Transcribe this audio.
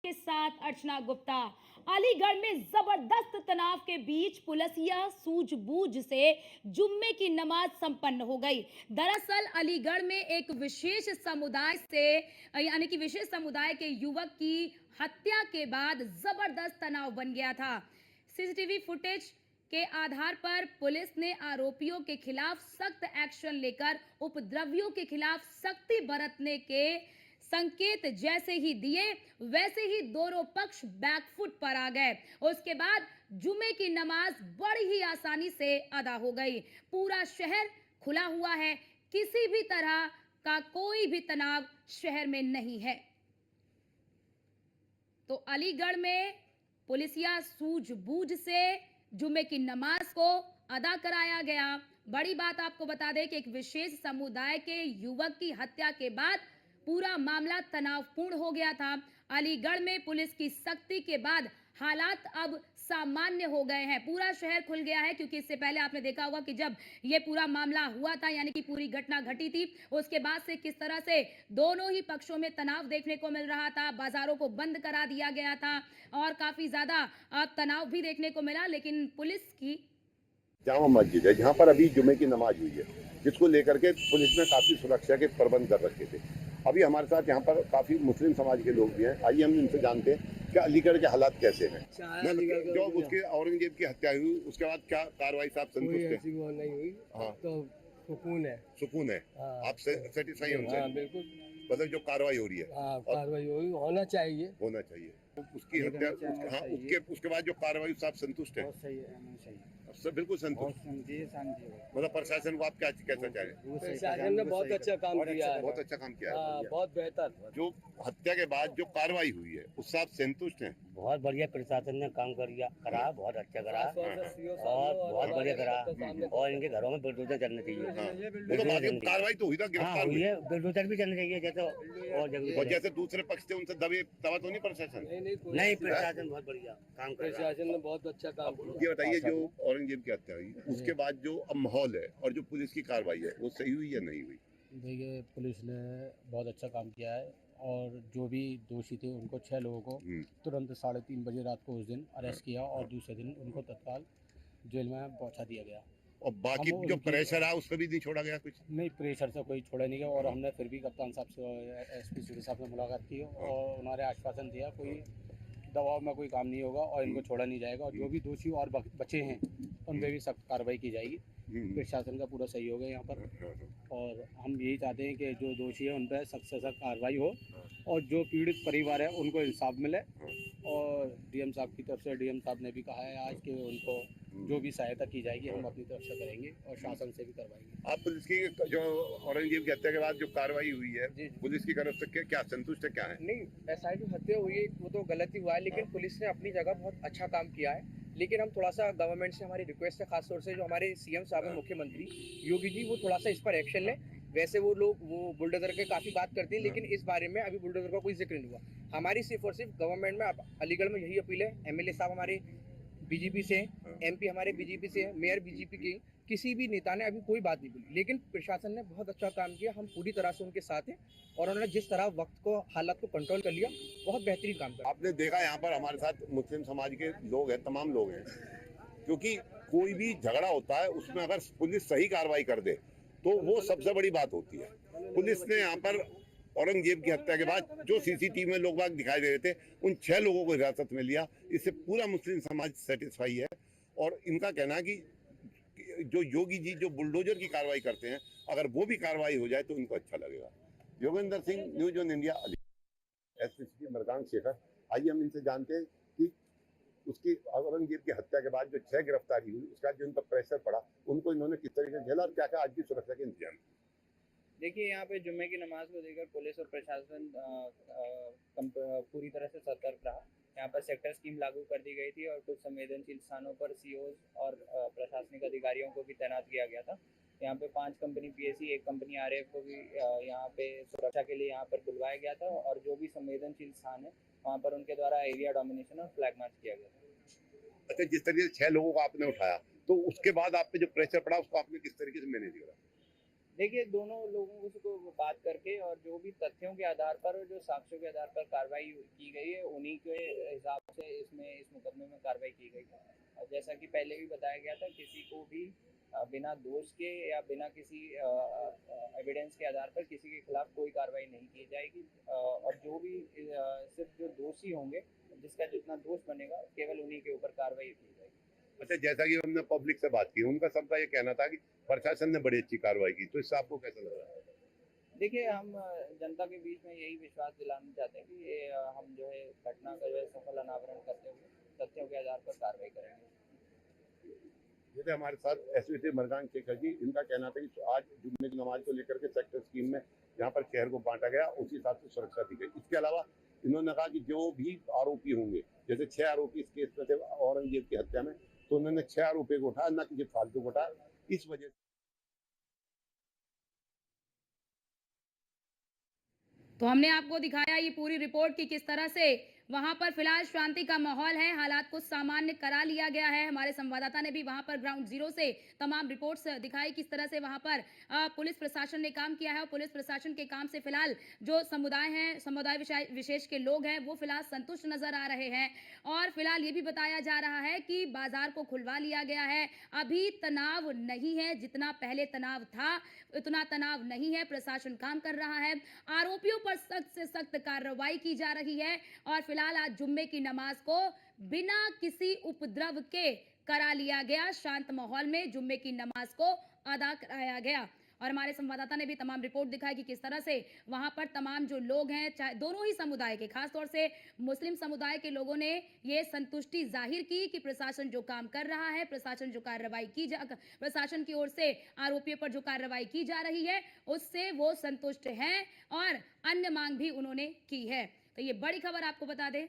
के साथ अर्चना गुप्ता। अलीगढ़ में जबरदस्त तनाव के बीच पुलिसिया सूझबूझ से जुम्मे की नमाज संपन्न हो गई। दरअसल अलीगढ़ में एक विशेष समुदाय से यानी कि विशेष समुदाय के युवक की हत्या के बाद जबरदस्त तनाव बन गया था। सीसीटीवी फुटेज के आधार पर पुलिस ने आरोपियों के खिलाफ सख्त एक्शन लेकर उपद्रवियों के खिलाफ सख्ती बरतने के संकेत जैसे ही दिए वैसे ही दोनों पक्ष बैकफुट पर आ गए। उसके बाद जुमे की नमाज बड़ी ही आसानी से अदा हो गई। पूरा शहर खुला हुआ है, किसी भी तरह का कोई भी तनाव शहर में नहीं है। तो अलीगढ़ में पुलिसिया सूझबूझ से जुमे की नमाज को अदा कराया गया। बड़ी बात आपको बता दें कि एक विशेष समुदाय के युवक की हत्या के बाद पूरा मामला तनावपूर्ण हो गया था। अलीगढ़ में पुलिस की सख्ती के बाद हालात अब सामान्य हो गए हैं। पूरा शहर खुल गया है, क्योंकि इससे पहले आपने देखा होगा कि जब ये पूरा मामला हुआ था, यानी कि पूरी घटना घटी थी, उसके बाद से किस तरह से दोनों ही पक्षों में तनाव देखने को मिल रहा था। बाजारों को बंद करा दिया गया था और काफी ज्यादा तनाव भी देखने को मिला। लेकिन पुलिस की जामा मस्जिद है जहाँ पर अभी जुमे की नमाज हुई है, जिसको लेकर के पुलिस ने काफी सुरक्षा के प्रबंध कर रखे थे। अभी हमारे साथ यहाँ पर काफी मुस्लिम समाज के लोग भी हैं। आइए हम इनसे जानते हैं कि अलीगढ़ के हालात कैसे हैं। जो उसके औरंगजेब की हत्या हुई उसके बाद क्या कार्रवाई साहब संतुष्ट है? नहीं हुई। हाँ, तो सुकून है। सुकून है। हाँ, आप सेटिस्फाई हैं उनसे? हाँ, बिल्कुल। मतलब जो कार्रवाई हो रही है कार्रवाई होना चाहिए। होना चाहिए। उसकी हत्या हाँ, उसके बाद जो कार्रवाई साहब संतुष्ट है? सही है। सब बिल्कुल संतुष्ट। मतलब प्रशासन को आप क्या कैसा चाहें? प्रशासन ने बहुत अच्छा काम किया है। बहुत अच्छा काम किया है। बहुत बेहतर। जो हत्या के बाद जो कार्रवाई हुई है उससे आप संतुष्ट हैं? बहुत बढ़िया प्रशासन ने काम करा, बहुत अच्छा करा और बहुत बढ़िया करा। और इनके घरों में बुलडोजर चलने चाहिए। कार्रवाई तो हुई था, गिरफ्तार हुई है, बुलडोजर भी चलने चाहिए जैसे और जैसे दूसरे पक्ष थे उनसे दबा तो नहीं प्रशासन? नहीं, प्रशासन बहुत बढ़िया काम कर रहा है। प्रशासन ने बहुत अच्छा काम किया। ये बताइए, जो औरंगजेब की हत्या हुई उसके बाद जो अब माहौल है और जो पुलिस की कार्रवाई है वो सही हुई या नहीं हुई? देखिए, पुलिस ने बहुत अच्छा काम किया है और जो भी दोषी थे उनको 6 लोगों को तुरंत 3:30 बजे रात को उस दिन अरेस्ट किया और दूसरे दिन उनको तत्काल जेल में पहुंचा दिया गया। और बाकी जो प्रेशर है उस पर भी नहीं छोड़ा गया? कुछ नहीं, प्रेशर से कोई छोड़ा नहीं गया। और हमने फिर भी कप्तान साहब से, एसपी सिटी साहब से मुलाकात की और उन्होंने आश्वासन दिया कोई दबाव में कोई काम नहीं होगा और इनको छोड़ा नहीं जाएगा। और जो भी दोषी और बचे हैं उन पर भी सख्त कार्रवाई की जाएगी। प्रशासन का पूरा सहयोग है यहाँ पर और हम यही चाहते हैं कि जो दोषी है उन पर सख्त से सख्त कार्रवाई हो और जो पीड़ित परिवार है उनको इंसाफ मिले। और डीएम साहब की तरफ से डीएम साहब ने भी कहा है आज कि उनको जो भी सहायता की जाएगी हम अपनी तरफ से करेंगे और शासन से भी करवाएंगे। आप पुलिस की जो औरंगजेब की हत्या के बाद जो कार्रवाई हुई है पुलिस की तरफ से क्या संतुष्ट है, क्या है? नहीं, ऐसा जो हत्या हुई है वो तो गलत ही हुआ है, लेकिन पुलिस ने अपनी जगह बहुत अच्छा काम किया है। लेकिन हम थोड़ा सा गवर्नमेंट से हमारी रिक्वेस्ट है, खासतौर से जो हमारे सीएम साहब हैं, मुख्यमंत्री योगी जी, वो थोड़ा सा इस पर एक्शन लें। वैसे वो लोग वो बुलडोजर के काफ़ी बात करते हैं, लेकिन इस बारे में अभी बुलडोजर का कोई जिक्र नहीं हुआ। हमारी सिर्फ और सिर्फ गवर्नमेंट में अलीगढ़ में यही अपील है। एमएलए साहब हमारे बीजेपी से, एमपी हमारे बीजेपी से, मेयर बीजेपी के, किसी भी नेता ने अभी कोई बात नहीं बोली। लेकिन प्रशासन ने बहुत अच्छा काम किया, हम पूरी तरह से उनके साथ हैं और उन्होंने जिस तरह वक्त को, हालात को कंट्रोल कर लिया, बहुत बेहतरीन काम किया। आपने देखा यहाँ पर हमारे साथ मुस्लिम समाज के लोग हैं, तमाम लोग हैं, क्योंकि कोई भी झगड़ा होता है उसमें अगर पुलिस सही कार्रवाई कर दे तो वो सबसे बड़ी बात होती है। पुलिस ने यहाँ पर औरंगजेब की हत्या के बाद जो सीसीटीवी में लोग बाग दिखाई दे रहे थे उन 6 लोगों को हिरासत में लिया। इससे पूरा मुस्लिम समाज सेटिस्फाई है और इनका कहना है कि जो योगी जी जो बुलडोजर की कार्रवाई करते हैं, अगर वो भी कार्रवाई हो जाए तो इनको अच्छा लगेगा। Yogendra Singh, news on India, SP Mrigank Shekhar. आइए हम इनसे जानते हैं कि उसकी औरंगजेब की हत्या के बाद जो 6 गिरफ्तारी हुई उसका जो उनका प्रेशर पड़ा उनको इन्होंने किस तरीके से झेला और क्या क्या आज भी सुरक्षा के इंतजाम? देखिए, यहाँ पे जुम्मे की नमाज को लेकर पुलिस और प्रशासन पूरी तरह से सतर्क रहा। यहाँ पर सेक्टर स्कीम लागू कर दी गई थी और कुछ संवेदनशील स्थानों पर सीओज और प्रशासनिक अधिकारियों को भी तैनात किया गया था। यहाँ पे 5 कंपनी पीएसी, 1 कंपनी आरएफ को भी यहाँ पे सुरक्षा के लिए यहाँ पर बुलवाया गया था और जो भी संवेदनशील स्थान है वहाँ पर उनके द्वारा एरिया डोमिनेशन और फ्लैग मार्च किया गया था। अच्छा, जिस तरीके से 6 लोगों को आपने उठाया तो उसके बाद आप पे जो प्रेशर पड़ा उसको आपने किस तरीके से मैनेज करा? देखिए दोनों लोगों को बात करके और जो भी तथ्यों के आधार पर और जो साक्ष्यों के आधार पर कार्रवाई की गई है उन्हीं के हिसाब से इस मुकदमे में कार्रवाई की गई है। और जैसा कि पहले भी बताया गया था, किसी को भी बिना दोष के या बिना किसी एविडेंस के आधार पर किसी के खिलाफ कोई कार्रवाई नहीं की जाएगी। और जो भी सिर्फ जो दोषी होंगे, जिसका जितना दोष बनेगा, केवल उन्हीं के ऊपर कार्रवाई की जाएगी। अच्छा, जैसा कि हमने पब्लिक से बात की, उनका सबका ये कहना था कि प्रशासन ने बड़ी अच्छी कार्रवाई की, तो इससे आपको कैसा लग रहा है? देखिए हम जनता के बीच में यही विश्वास दिलाना चाहते हैं कि ये हम जो है घटना का जो है सफल अनावरण करते हुए तथ्यों के आधार पर कार्रवाई करेंगे। जैसे हमारे साथ एसपी मरगान शेखर जी, इनका कहना था कि आज जुम्मे की नमाज को लेकर के सेक्टर स्कीम में यहाँ पर शहर को बांटा गया, उसी हिसाब से सुरक्षा दी गई। इसके अलावा इन्होंने कहा कि जो भी आरोपी होंगे, जैसे 6 आरोपी इस केस में थे औरंगजेब की हत्या में, तो उन्होंने 6 आरोपी को उठाया, न किसी फालतू को उठाया। इस वजह से तो हमने आपको दिखाया ये पूरी रिपोर्ट कि किस तरह से वहां पर फिलहाल शांति का माहौल है, हालात को सामान्य करा लिया गया है। हमारे संवाददाता ने भी वहां पर ग्राउंड जीरो से तमाम रिपोर्ट्स दिखाई किस तरह से वहां पर पुलिस प्रशासन ने काम किया है। और पुलिस प्रशासन के काम से फिलहाल जो समुदाय हैं, समुदाय विशेष के लोग हैं, वो फिलहाल संतुष्ट नजर आ रहे हैं। और फिलहाल ये भी बताया जा रहा है कि बाजार को खुलवा लिया गया है, अभी तनाव नहीं है, जितना पहले तनाव था उतना तनाव नहीं है। प्रशासन काम कर रहा है, आरोपियों पर सख्त से सख्त कार्रवाई की जा रही है। और फिलहाल आज जुम्मे की नमाज को बिना किसी उपद्रव के करा लिया गया, शांत माहौल में जुम्मे की नमाज को अदा कराया गया। और हमारे संवाददाता ने भी तमाम रिपोर्ट दिखाई कि किस तरह से वहां पर तमाम जो लोग हैं, चाहे दोनों ही समुदाय के, खासतौर से मुस्लिम समुदाय के लोगों ने ये संतुष्टि जाहिर की कि प्रशासन जो काम कर रहा है, प्रशासन जो कार्रवाई प्रशासन की ओर से आरोपियों पर जो कार्रवाई की जा रही है उससे वो संतुष्ट हैं और अन्य मांग भी उन्होंने की है। तो ये बड़ी खबर आपको बता दें